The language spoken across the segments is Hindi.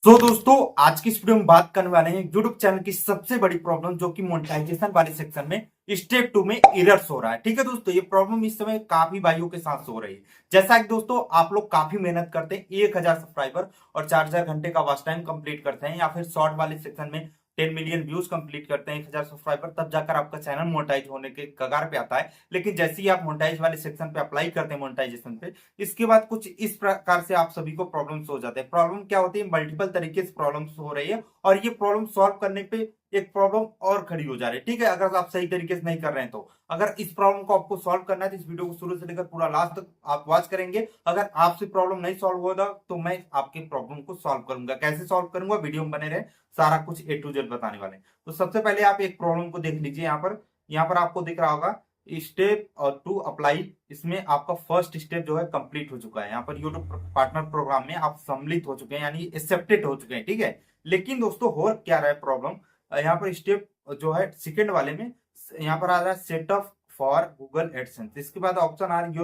तो दोस्तों आज की इस वीडियो में बात करने वाले हैं यूट्यूब चैनल की सबसे बड़ी प्रॉब्लम जो कि मोनेटाइजेशन वाले सेक्शन में स्टेप 2 में एरर्स हो रहा है। ठीक है दोस्तों, ये प्रॉब्लम इस समय काफी भाइयों के साथ हो रही है। जैसा कि दोस्तों आप लोग काफी मेहनत करते हैं, 1000 सब्सक्राइबर और 4000 घंटे का वॉच टाइम कंप्लीट करते हैं, या फिर शॉर्ट वाले सेक्शन में 10 मिलियन व्यूज कंप्लीट करते हैं, 1000 सब्सक्राइबर, तब जाकर आपका चैनल मोनेटाइज होने के कगार पे आता है। लेकिन जैसे ही आप मोनेटाइज वाले सेक्शन पे अप्लाई करते हैं मोनेटाइजेशन पे, इसके बाद कुछ इस प्रकार से आप सभी को प्रॉब्लम्स हो जाते हैं। प्रॉब्लम क्या होती है, मल्टीपल तरीके से प्रॉब्लम्स हो रही है और ये प्रॉब्लम सॉल्व करने पे एक प्रॉब्लम और खड़ी हो जा रही है। ठीक है, अगर आप सही तरीके से नहीं कर रहे हैं तो अगर इस प्रॉब्लम को आपको सॉल्व करना है तो इस वीडियो को शुरू से लेकर पूरा लास्ट तक आप वॉच करेंगे। अगर आपसे प्रॉब्लम नहीं सॉल्व होगा तो मैं आपके प्रॉब्लम को सॉल्व करूंगा। कैसे सॉल्व करूंगा, वीडियो में बने रहे, सारा कुछ ए टू जेड बताने वाले हैं। तो सबसे पहले आप एक प्रॉब्लम को देख लीजिए। यहाँ पर आपको दिख रहा होगा स्टेप और टू अप्लाई। इसमें आपका फर्स्ट स्टेप जो है कंप्लीट हो चुका है। यहाँ पर यूट्यूब पार्टनर प्रोग्राम में आप सम्मिलित हो चुके हैं, यानी एक्सेप्टेड हो चुके हैं। ठीक है, लेकिन दोस्तों हो क्या रहा है प्रॉब्लम, यहाँ पर स्टेप जो है सेकंड वाले में यहाँ पर आ रहा है सेटअप फॉर गूगल एडसेंस। इसके बाद ऑप्शन आ रहा है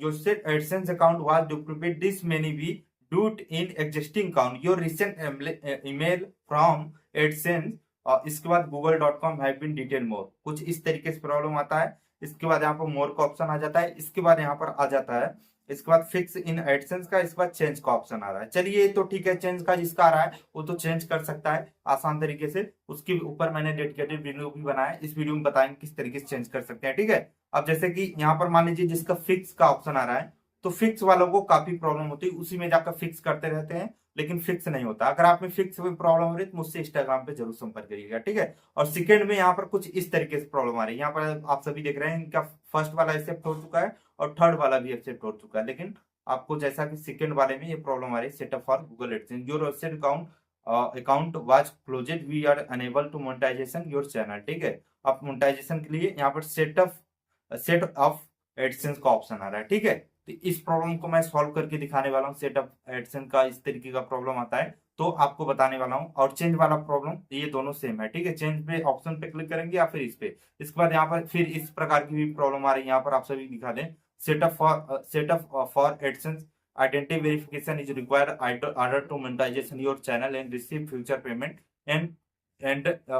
your set AdSense account was duplicate this many be due to in existing account your recent email from AdSense. और इसके बाद google.com हैव बीन डिटेल मोर, कुछ इस तरीके से प्रॉब्लम आता है। इसके बाद यहाँ पर मोर का ऑप्शन आ जाता है। इसके बाद यहाँ पर आ जाता है, इसके बाद फिक्स इन एडसेंस का, इसके बाद चेंज का ऑप्शन आ रहा है। चलिए तो ठीक है, चेंज का जिसका आ रहा है वो तो चेंज कर सकता है आसान तरीके से। उसके ऊपर मैंने डेडिकेटेड वीडियो भी बनाया है, इस वीडियो में बताएंगे किस तरीके से चेंज कर सकते हैं। ठीक है, अब जैसे कि यहाँ पर मान लीजिए जिसका फिक्स का ऑप्शन आ रहा है, तो फिक्स वालों को काफी प्रॉब्लम होती है, उसी में जाकर फिक्स करते रहते हैं लेकिन फिक्स नहीं होता। अगर आप में फिक्स में प्रॉब्लम हो रही है तो मुझसे इंस्टाग्राम पे जरूर संपर्क करिएगा। ठीक है, और सेकंड में यहाँ पर कुछ इस तरीके से प्रॉब्लम आ रही है। यहाँ पर आप सभी देख रहे हैं इनका फर्स्ट वाला एक्सेप्ट हो चुका है और थर्ड वाला भी एक्सेप्ट हो चुका है, लेकिन आपको जैसा कि सेकंड वाले में ये प्रॉब्लम आ रही है setup for Google AdSense your website account was closed we are unable to monetisation your channel. ठीक है, अब मोनेटाइजेशन के लिए यहाँ पर सेट ऑफ एडसेंस का ऑप्शन आ रहा है। ठीक है, तो इस प्रॉब्लम को मैं सॉल्व करके दिखाने वाला हूँ। सेटअप एडसेंस का इस तरीके का प्रॉब्लम आता है तो आपको बताने वाला हूँ, और चेंज वाला प्रॉब्लम ये दोनों सेम है। ठीक है, चेंज पे ऑप्शन पे क्लिक करेंगे या फिर इस पे। इसके बाद यहाँ पर फिर इस प्रकार की भी प्रॉब्लम आ रही है, यहाँ पर आप सभी दिखा दें। Setup for AdSense identity verification is required order to monetization your channel and receive future payment and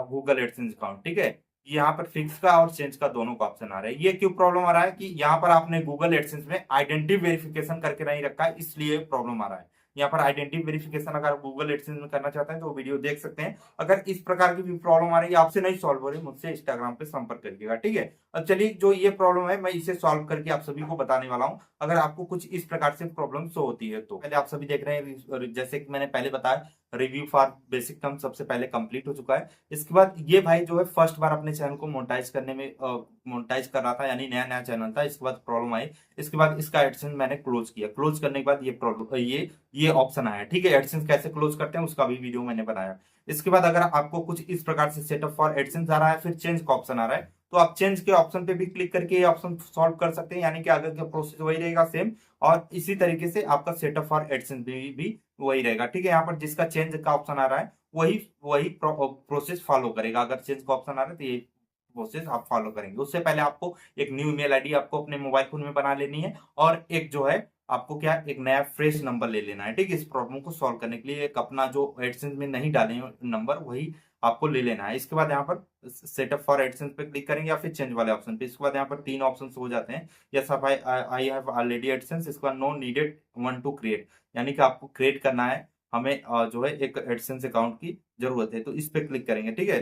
Google AdSense account। ठीक है, यहाँ पर फिक्स का और चेंज का दोनों का ऑप्शन आ रहा है। ये क्यों प्रॉब्लम आ रहा है कि यहाँ पर आपने गूगल एडसेंस में आइडेंटिटी वेरिफिकेशन करके नहीं रखा है, इसलिए प्रॉब्लम आ रहा है। यहाँ पर आइडेंटिटी वेरिफिकेशन अगर गूगल एडसेंस में करना चाहते हैं तो वीडियो देख सकते हैं। अगर इस प्रकार की भी प्रॉब्लम आ रही है, आपसे नहीं सॉल्व हो रही, मुझसे इंस्टाग्राम पे संपर्क करिएगा। ठीक है, अब चलिए जो ये प्रॉब्लम है मैं इसे सॉल्व करके आप सभी को बताने वाला हूँ। अगर आपको कुछ इस प्रकार से प्रॉब्लम शो होती है तो पहले आप सभी देख रहे हैं, जैसे कि मैंने पहले बताया रिव्यू फॉर बेसिक टर्म सबसे पहले कंप्लीट हो चुका है। इसके बाद ये भाई जो है फर्स्ट बार अपने चैनल को मोनेटाइज करने में मोनेटाइज कर रहा था, यानी नया नया चैनल था। इसके बाद प्रॉब्लम आई, इसके बाद इसका एडसेंस मैंने क्लोज किया। क्लोज करने के बाद ये प्रॉब्लम ये ऑप्शन आया। ठीक है, एडसेंस कैसे क्लोज करते हैं उसका भी वीडियो मैंने बनाया। इसके बाद अगर आपको कुछ इस प्रकार से सेटअप फॉर एडसेंस आ रहा है, फिर चेंज का ऑप्शन आ रहा है, तो आप चेंज के ऑप्शन पे भी क्लिक करके ये ऑप्शन सॉल्व कर सकते हैं, यानी कि आगे का प्रोसेस वही रहेगा सेम, और इसी तरीके से आपका सेटअप फॉर एडसेंस भी वही रहेगा। ठीक है, यहाँ पर जिसका चेंज का ऑप्शन आ रहा है वही वही प्रोसेस फॉलो करेगा। अगर चेंज का ऑप्शन आ रहा है तो ये प्रोसेस आप फॉलो करेंगे। उससे पहले आपको एक न्यू ईमेल आईडी आपको अपने मोबाइल फोन में बना लेनी है, और एक जो है आपको क्या एक नया फ्रेश नंबर ले लेना है। ठीक है, इस प्रॉब्लम को सॉल्व करने के लिए एक अपना जो एडसेंस में नहीं डाले नंबर वही आपको ले लेना है। इसके बाद यहाँ पर सेटअप फॉर एडसेंस पे क्लिक करेंगे या फिर चेंज वाले ऑप्शन पे। इसके बाद यहाँ पर तीन ऑप्शन हो जाते हैं, yes I have already AdSense, इसके बाद no needed one to create, यानी कि आपको क्रिएट करना है, हमें जो है एक एडसेंस अकाउंट की जरूरत है, तो इस पे क्लिक करेंगे। ठीक है,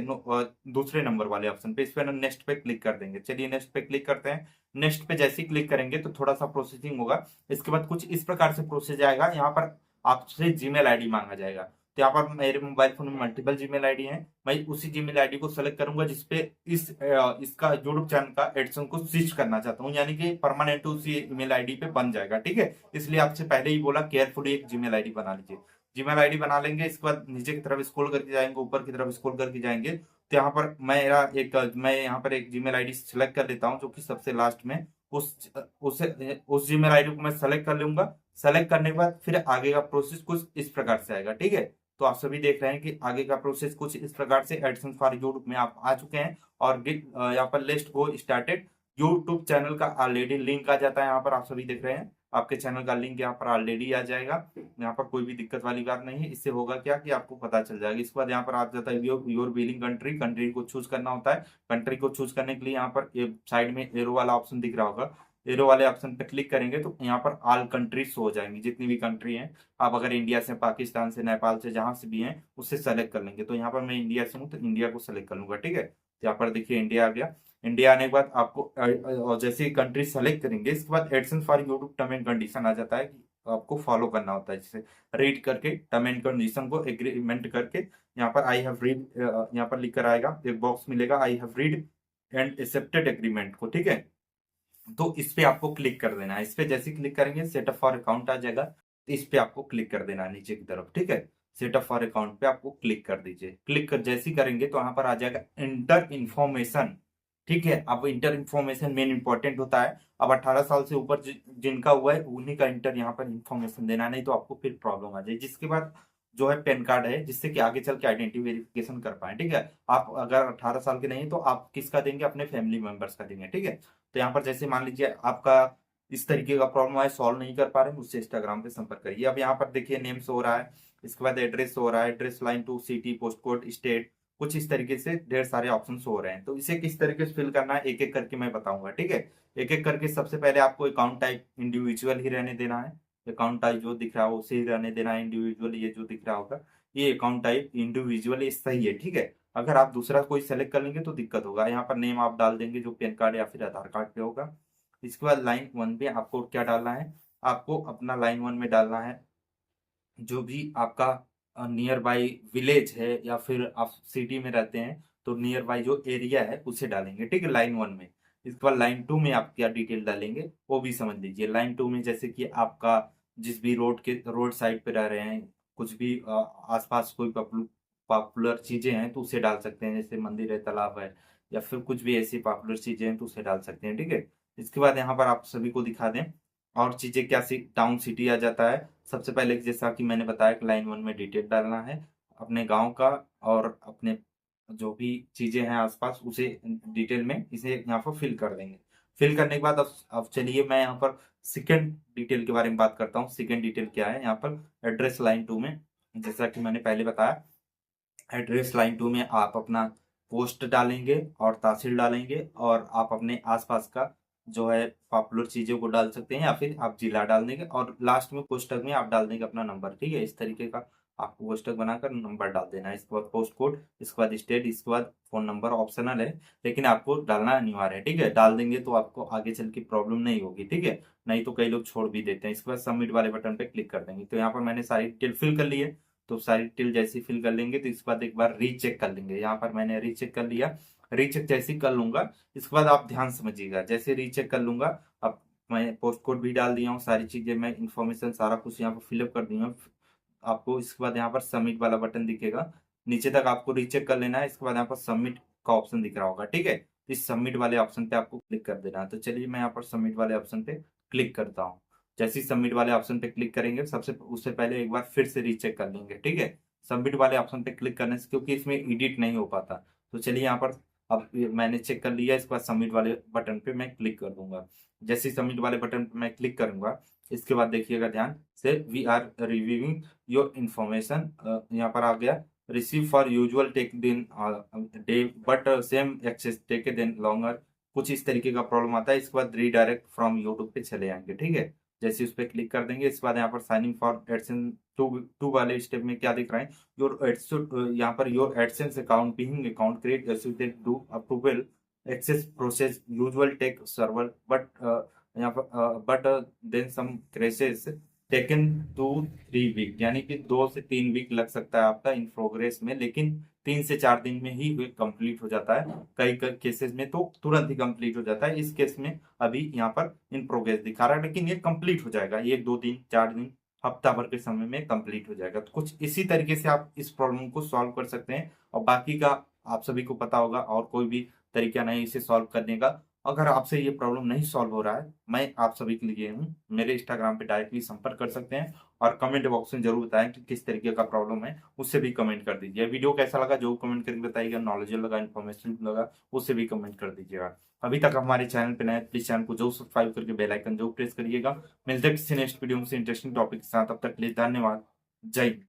दूसरे नंबर वाले ऑप्शन पे, इस पे नेक्स्ट पे क्लिक कर देंगे। चलिए नेक्स्ट पे क्लिक करते हैं। नेक्स्ट पे जैसे ही क्लिक करेंगे तो थोड़ा सा प्रोसेसिंग होगा। इसके बाद कुछ इस प्रकार से प्रोसेस आएगा, यहाँ पर आपसे जीमेल आईडी मांगा जाएगा। तो यहाँ पर मेरे मोबाइल फोन में मल्टीपल जीमेल आईडी है, मैं उसी जीमेल आईडी को सेलेक्ट करूंगा जिसपे इसका यूट्यूब चैनल का एडसेंस को स्विच करना चाहता हूँ, यानी कि परमानेंट उसी ईमेल आईडी पे बन जाएगा। ठीक है, इसलिए आपसे पहले ही बोला केयरफुली एक जीमेल आईडी बना लीजिए। जीमेल आईडी बना लेंगे, इसके बाद नीचे की तरफ स्क्रॉल करके जाएंगे, ऊपर की तरफ स्क्रॉल करके जाएंगे, तो यहाँ पर मैं यहाँ पर एक जीमेल आईडी सिलेक्ट कर लेता हूँ जो कि सबसे लास्ट में उस जीमेल आईडी को मैं सेलेक्ट कर लूंगा। सेलेक्ट करने के बाद फिर आगे का प्रोसेस कुछ इस प्रकार से आएगा। ठीक है, तो आप सभी देख रहे हैं कि आगे का प्रोसेस कुछ इस प्रकार से एडसेंस फॉर यूट्यूब में आप आ चुके हैं, और यहाँ पर let's go started YouTube channel का ऑलरेडी लिंक आ जाता है। यहाँ पर आप सभी देख रहे हैं आपके चैनल का लिंक यहाँ पर ऑलरेडी आ जाएगा। यहाँ पर कोई भी दिक्कत वाली बात नहीं है। इससे होगा क्या कि आपको पता चल जाएगा। इसके बाद यहाँ पर आ जाता है योर बिलिंग कंट्री, कंट्री को चूज करना होता है। कंट्री को चूज करने के लिए यहाँ पर साइड में एरो वाला ऑप्शन दिख रहा होगा, एरो वाले ऑप्शन पे क्लिक करेंगे तो यहाँ पर ऑल कंट्रीज हो जाएंगी, जितनी भी कंट्री हैं। आप अगर इंडिया से, पाकिस्तान से, नेपाल से, जहां से भी हैं उससे सेलेक्ट कर लेंगे। तो यहाँ पर मैं इंडिया से हूँ तो इंडिया को सेलेक्ट कर लूंगा। ठीक है, तो यहाँ पर देखिए इंडिया आ गया। इंडिया आने के बाद आपको और जैसे ही कंट्री सेलेक्ट करेंगे इसके बाद AdSense for YouTube term and condition आ जाता है कि आपको फॉलो करना होता है। जैसे रीड करके टर्म एंड कंडीशन को एग्रीमेंट करके यहाँ पर आई हैव रीड, यहाँ पर लिख कर आएगा, एक बॉक्स मिलेगा I have read and accepted agreement को। ठीक है, तो इस पे आपको क्लिक कर देना है। इस पे जैसे क्लिक करेंगे सेटअप फॉर अकाउंट आ जाएगा, तो इस पे आपको क्लिक कर देना है नीचे की तरफ। ठीक है, सेटअप फॉर अकाउंट पे आपको क्लिक कर दीजिए। क्लिक कर जैसे ही करेंगे तो यहाँ पर आ जाएगा इंटर इन्फॉर्मेशन। ठीक है, अब इंटर इन्फॉर्मेशन मेन इंपॉर्टेंट होता है। अब 18 साल से ऊपर जिनका हुआ है उन्हीं का इंटर यहाँ पर इन्फॉर्मेशन देना, नहीं तो आपको फिर प्रॉब्लम आ जाए। जिसके बाद जो है पैन कार्ड है, जिससे कि आगे चल के आइडेंटिटी वेरिफिकेशन कर पाए। ठीक है, आप अगर 18 साल के नहीं तो आप किसका देंगे, अपने फैमिली मेंबर्स का देंगे। ठीक है, तो यहाँ पर जैसे मान लीजिए आपका इस तरीके का प्रॉब्लम है, सॉल्व नहीं कर पा रहे, मुझसे इंस्टाग्राम पे संपर्क करिए। अब यहाँ पर देखिए नेम्स हो रहा है, इसके बाद एड्रेस हो रहा है, address line two city, post code, state, कुछ इस तरीके से ढेर सारे ऑप्शन हो रहे हैं। तो इसे किस तरीके से फिल करना है एक एक करके मैं बताऊंगा। ठीक है, एक एक करके सबसे पहले आपको अकाउंट टाइप इंडिविजुअल ही रहने देना है। अकाउंट टाइप जो दिख रहा है उसे ही रहने देना है, इंडिविजुअल ये जो दिख रहा होगा ये अकाउंट टाइप इंडिविजुअल, ये सही है। ठीक है, अगर आप दूसरा कोई सेलेक्ट कर लेंगे तो दिक्कत होगा। यहाँ पर नेम आप डाल देंगे जो पैन कार्ड या फिर आधार कार्ड पे होगा। इसके बाद लाइन 1 पे आपको क्या डालना है, आपको अपना लाइन 1 में डालना है जो भी आपका नियर बाई विलेज है या फिर आप सिटी में रहते हैं तो नियर बाई जो एरिया है उसे डालेंगे। ठीक है, लाइन 1 में। इसके बाद लाइन 2 में आप क्या डिटेल डालेंगे वो भी समझ लीजिए। लाइन 2 में जैसे कि आपका जिस भी रोड साइड पे रह रहे हैं, कुछ भी आसपास कोई पॉपुलर चीजें हैं तो उसे डाल सकते हैं, जैसे मंदिर है, तालाब है, या फिर कुछ भी ऐसी पॉपुलर चीजें हैं तो उसे डाल सकते हैं। ठीक है, इसके बाद यहाँ पर आप सभी को दिखा दें और चीजें क्या, टाउन सिटी आ जाता है। सबसे पहले जैसा कि मैंने बताया कि लाइन 1 में डिटेल डालना है अपने गांव का और अपने जो भी चीजें हैं आसपास उसे डिटेल में इसे यहाँ पर फिल कर देंगे। फिल करने के बाद अब चलिए मैं यहाँ पर सेकंड डिटेल के बारे में बात करता हूँ। सेकंड डिटेल क्या है, यहाँ पर एड्रेस लाइन 2 में जैसा कि मैंने पहले बताया, एड्रेस लाइन 2 में आप अपना पोस्ट डालेंगे और तहसील डालेंगे और आप अपने आसपास का जो है पॉपुलर चीजों को डाल सकते हैं या फिर आप जिला डाल देंगे और लास्ट में कोष्टक में आप डाल देंगे अपना नंबर। ठीक है, इस तरीके का आपको कोष्टक बनाकर नंबर डाल देना है। इसके बाद पोस्ट कोड, इसके बाद स्टेट, इसके बाद फोन नंबर ऑप्शनल है लेकिन आपको डालना अनिवार्य है। ठीक है, डाल देंगे तो आपको आगे चल के प्रॉब्लम नहीं होगी। ठीक है, नहीं तो कई लोग छोड़ भी देते हैं। इसके बाद सबमिट वाले बटन पे क्लिक कर देंगे। तो यहाँ पर मैंने सारी डिटेल फिल कर ली है, तो सारी डिटेल जैसे फिल कर लेंगे तो इसके बाद एक बार रीचेक कर लेंगे। यहाँ पर मैंने रीचेक कर लिया। रीचेक जैसे ही कर लूंगा इसके बाद आप ध्यान समझिएगा, जैसे रीचेक कर लूंगा अब मैं पोस्ट कोड भी डाल दिया हूँ, सारी चीजें मैं इन्फॉर्मेशन सारा कुछ यहाँ पर फिलअप कर दी हूँ आपको। इसके बाद यहाँ पर सबमिट वाला बटन दिखेगा, नीचे तक आपको रीचेक कर लेना है। इसके बाद यहाँ पर सबमिट का ऑप्शन दिख रहा होगा। ठीक है, इस सबमिट वाले ऑप्शन पे आपको क्लिक कर देना है। तो चलिए मैं यहाँ पर सबमिट वाले ऑप्शन पे क्लिक करता हूँ। जैसे ही सबमिट वाले ऑप्शन पे क्लिक करेंगे सबसे उससे पहले एक बार फिर से रीचेक कर लेंगे। ठीक है, सबमिट वाले ऑप्शन पे क्लिक करने से क्योंकि इसमें एडिट नहीं हो पाता। तो चलिए यहाँ पर अब मैंने चेक कर लिया, इसके बाद सबमिट वाले बटन पे मैं क्लिक कर दूंगा। जैसे ही सबमिट वाले बटन पे मैं क्लिक करूंगा इसके बाद देखिएगा ध्यान से, we are reviewing your information, यहाँ पर आ गया रिसीव फॉर यूजुअल टेक दिन day but same access take then longer, कुछ इस तरीके का प्रॉब्लम आता है। इसके बाद रीडायरेक्ट फ्रॉम यूट्यूब पे चले आएंगे। ठीक है, जैसे उस पर क्लिक कर देंगे इसके बाद यहाँ पर साइनिंग फॉर एडसेंस टू वाले स्टेप में क्या दिख रहा है, योर एडसेंस, यहाँ पर your AdSense account being account create associated to approval access process usual take server but यहाँ पर but then some cases taken 2-3 week, यानी कि 2 से 3 वीक लग सकता है आपका इन प्रोग्रेस में, लेकिन 3 से 4 दिन में ही कंप्लीट हो जाता है। कई केसेस में तो तुरंत ही कंप्लीट हो जाता है। इस केस में अभी यहाँ पर इन प्रोग्रेस दिखा रहा है लेकिन ये कंप्लीट हो जाएगा 1-2 दिन 4 दिन हफ्ता भर के समय में कंप्लीट हो जाएगा। तो कुछ इसी तरीके से आप इस प्रॉब्लम को सॉल्व कर सकते हैं और बाकी का आप सभी को पता होगा और कोई भी तरीका नहीं इसे सॉल्व करने का। अगर आपसे ये प्रॉब्लम नहीं सॉल्व हो रहा है, मैं आप सभी के लिए हूँ, मेरे इंस्टाग्राम पे डायरेक्टली संपर्क कर सकते हैं और कमेंट बॉक्स में जरूर बताएं कि किस तरीके का प्रॉब्लम है, उससे भी कमेंट कर दीजिए। वीडियो कैसा लगा जो कमेंट करके बताइएगा, नॉलेजेबल लगा, इन्फॉर्मेशन लगा, उससे भी कमेंट कर दीजिएगा। अभी तक हमारे चैनल पे नए, प्लीज चैनल को जो सब्सक्राइब करके बेल आइकन जो प्रेस करिएगा। मिलते हैं किसी नेक्स्ट वीडियो में इंटरेस्टिंग टॉपिक के साथ, तब तक के लिए धन्यवाद। जय हिंद।